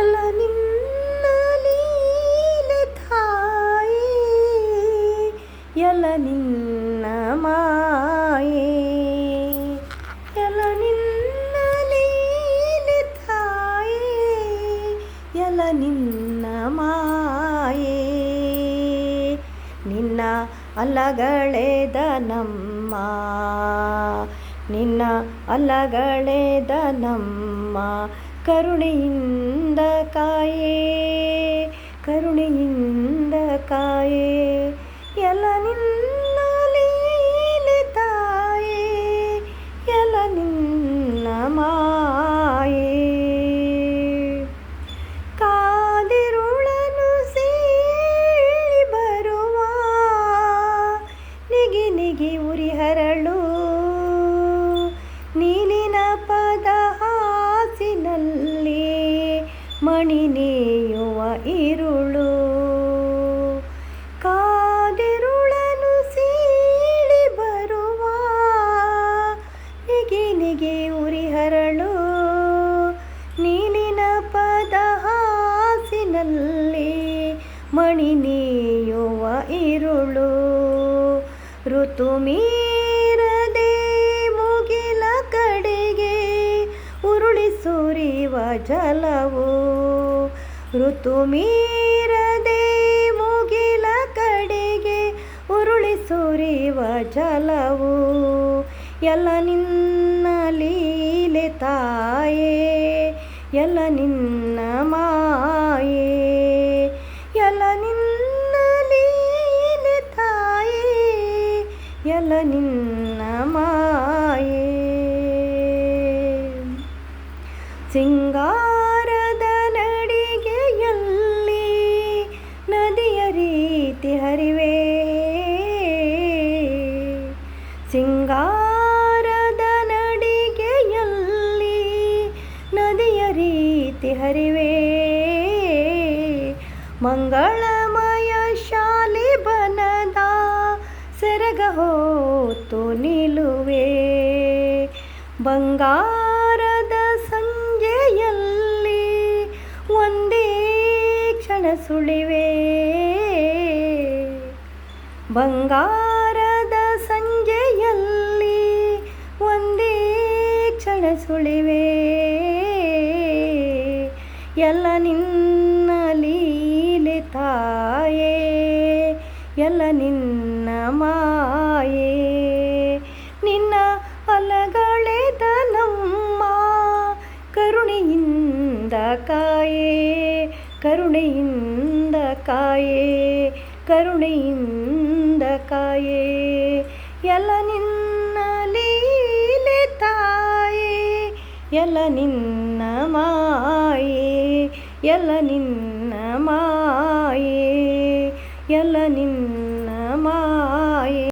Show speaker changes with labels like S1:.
S1: ಎಲ್ಲ ನಿನ್ನ ಲೀಲೆ ತಾಯೇ, ಎಲ್ಲ ನಿನ್ನ ಮಾಯೆ, ಎಲ್ಲ ನಿನ್ನ ಲೀಲೆ ತಾಯೇ, ಎಲ್ಲ ನಿನ್ನ ಮಾಯೆ. ನಿನ್ನ ಅಲಗಳೆದ ನಮ್ಮ, ನಿನ್ನ ಅಲಗಳೆದ ನಮ್ಮ ಕರುಣೆಯಿಂದ ಕಾಯೇ, ಕರುಣೆಯಿಂದ ಕಾಯೇ. ಎಲ್ಲ ನಿನ್ನ ಲೀಲೆ ತಾಯೇ, ಎಲ್ಲ ನಿನ್ನ ಮಾಯೆ. ಕಾದಿರುಳನು ಸೀಳಿ ಬರುವ ನಿಗಿ ನಿಗಿ ಉರಿಹರಳು, ನೀಲಿನ ಪದ ಹಾಸಿನಲ್ಲಿ ಮಣಿ ನೇಯುವ ಇರುಳು. ಕಾದಿರುಳನು ಸೀಳಿ ಬರುವ ನಿಗಿ ನಿಗಿ ಉರಿಹರಳು, ನೀಲಿನ ಪದ ಹಾಸಿನಲ್ಲಿ ಮಣಿ ನೇಯುವ ಇರುಳು. ಋತು ಮೀರದೆ ಮುಗಿಲ ಕಡೆಗೆ ಉರುಳಿ ಸುರಿವ ಜಲವು, ಋತು ಮೀರದೆ ಮುಗಿಲ ಕಡೆಗೆ ಉರುಳಿ ಸುರಿವ ಜಲವು. ಎಲ್ಲ ನಿನ್ನ ಲೀಲೆ ತಾಯೇ, ಎಲ್ಲ ನಿನ್ನ ಮಾಯೆ, ಎಲ್ಲ ನಿನ್ನ ಲೀಲೆ ತಾಯೇ, ಎಲ್ಲ ನಿನ್ನ ಮಾಯೆ. ಸಿಂಗಾರದ ನಡಿಗೆಯಲ್ಲಿ ನದಿಯ ರೀತಿ ಹರಿವೆ, ಸಿಂಗಾರದ ನಡಿಗೆಯಲ್ಲಿ ನದಿಯ ರೀತಿ ಹರಿವೆ. ಮಂಗಳಮಯ ಶಾಲೆ ಬನದ ಸೆರಗ ಹೊತ್ತು ನಿಲುವೆ, ಬಂಗಾರದ ಸಂಜೆಯಲ್ಲಿ ಒಂದೇ ಕ್ಷಣ ಸುಳಿವೆ, ಬಂಗಾರದ ಸಂಜೆಯಲ್ಲಿ ಒಂದೇ ಕ್ಷಣ ಸುಳಿವೆ. ಎಲ್ಲ ನಿನ್ನ ಲೀಲೆ ತಾಯೇ, ಎಲ್ಲ ನಿನ್ನ ಮಾಯೆ. ನಿನ್ನ ಅಲಗಳೆದ ನಮ್ಮ ಕರುಣೆಯಿಂದ ಕಾಯೇ, ಕರುಣೆಯಿಂದ ಕಾಯೇ, ಕರುಣೆಯಿಂದ ಕಾಯೇ. ಎಲ್ಲ ನಿನ್ನ ಲೀಲೆ ತಾಯೇ, ಎಲ್ಲ ನಿನ್ನ ಮಾಯೆ, ಎಲ್ಲ ನಿನ್ನ ಮಾಯೆ, ಎಲ್ಲ ನಿನ್ನ